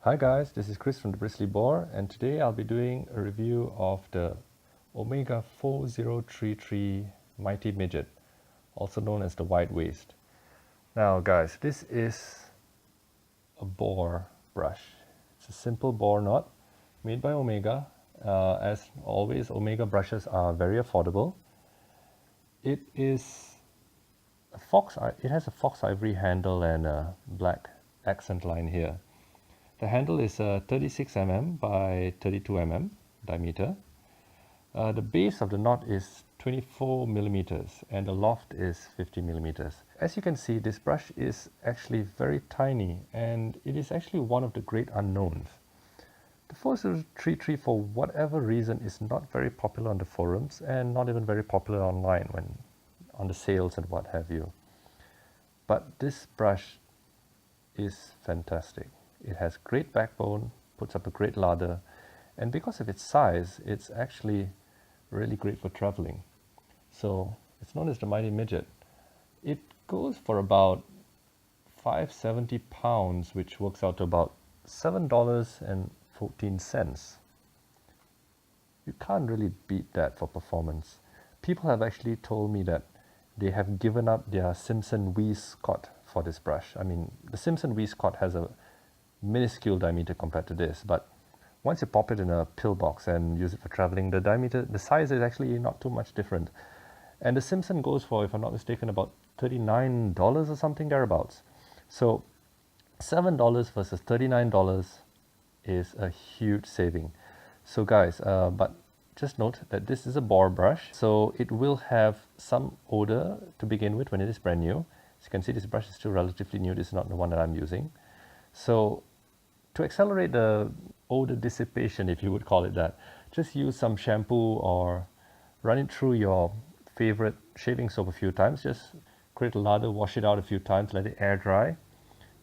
Hi guys, this is Chris from the Bristly Boar, and today I'll be doing a review of the Omega 4033 Mighty Midget, also known as the Wide Waist. Now guys, this is a boar brush. It's a simple boar knot made by Omega. As always, Omega brushes are very affordable. It has a fox ivory handle and a black accent line here. The handle is 36 mm by 32 mm diameter. The base of the knot is 24 millimeters and the loft is 50 millimeters. As you can see, this brush is actually very tiny and it is actually one of the great unknowns. The 4033, for whatever reason, is not very popular on the forums and not even very popular online when on the sales and what have you. But this brush is fantastic. It has great backbone, puts up a great lather, and because of its size, it's actually really great for traveling. So it's known as the Mighty Midget. It goes for about 570 pounds, which works out to about $7.14. You can't really beat that for performance. People have actually told me that they have given up their Simpson Wee Scott for this brush. I mean, the Simpson Wee Scott has a minuscule diameter compared to this, but once you pop it in a pill box and use it for traveling, the size is actually not too much different. And the Simpson goes for, if I'm not mistaken, about $39 or something thereabouts. So $7 versus $39 is a huge saving. So guys, but just note that this is a boar brush, so it will have some odor to begin with when it is brand new. As you can see, this brush is still relatively new. This is not the one that I'm using. So to accelerate the odor dissipation, if you would call it that, just use some shampoo or run it through your favorite shaving soap a few times. Just create a lather, wash it out a few times, let it air dry,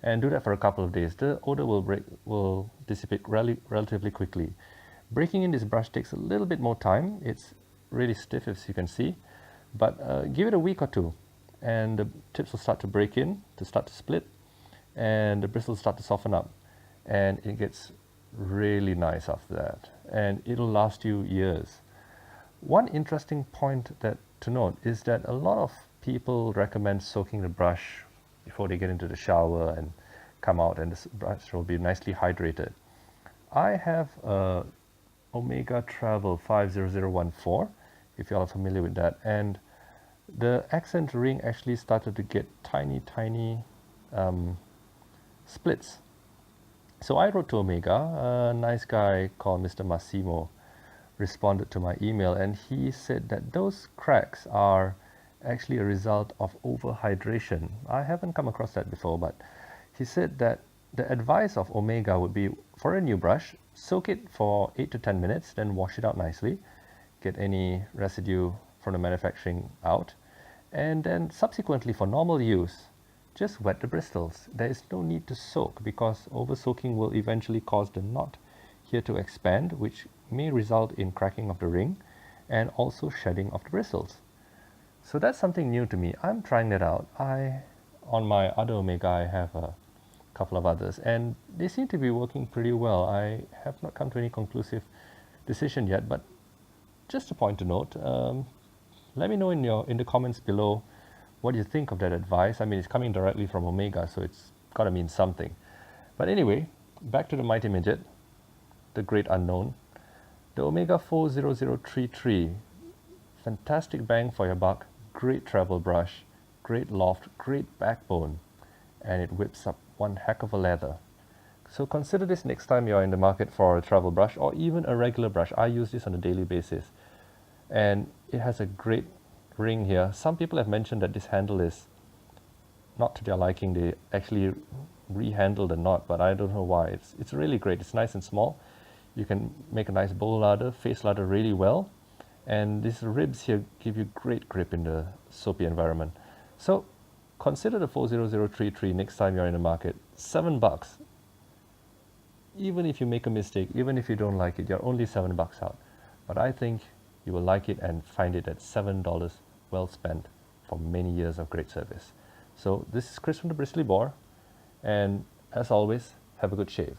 and do that for a couple of days. The odor will dissipate relatively quickly. Breaking in this brush takes a little bit more time. It's really stiff, as you can see, but give it a week or two, and the tips will start to break in, to start to split, and the bristles start to soften up, and it gets really nice after that, and it'll last you years. One interesting point to note is that a lot of people recommend soaking the brush before they get into the shower and come out, and this brush will be nicely hydrated. I have a Omega Travel 50014, if you all are familiar with that, and the accent ring actually started to get tiny splits. So I wrote to Omega. A nice guy called Mr. Massimo responded to my email, and he said that those cracks are actually a result of overhydration. I haven't come across that before, but he said that the advice of Omega would be, for a new brush, soak it for 8 to 10 minutes, then wash it out nicely, get any residue from the manufacturing out, and then subsequently for normal use, just wet the bristles. There is no need to soak, because over soaking will eventually cause the knot here to expand, which may result in cracking of the ring and also shedding of the bristles. So that's something new to me. I'm trying that out. On my other Omega, I have a couple of others, and they seem to be working pretty well. I have not come to any conclusive decision yet, but just a point to note. Let me know in the comments below what you think of that advice. I mean, it's coming directly from Omega, so it's got to mean something. But anyway, back to the Mighty Midget, the great unknown. The Omega 4033, fantastic bang for your buck, great travel brush, great loft, great backbone, and it whips up one heck of a leather. So consider this next time you're in the market for a travel brush or even a regular brush. I use this on a daily basis, and it has a great ring here. Some people have mentioned that this handle is not to their liking. They actually rehandle the knot, but I don't know why. It's really great. It's nice and small. You can make a nice bowl lather, face lather really well, and these ribs here give you great grip in the soapy environment. So consider the 4033 next time you're in the market. $7. Even if you make a mistake, even if you don't like it, you're only $7 out. But I think you will like it and find it at $7 well spent for many years of great service. So this is Chris from the Bristly Boar, and as always, have a good shave.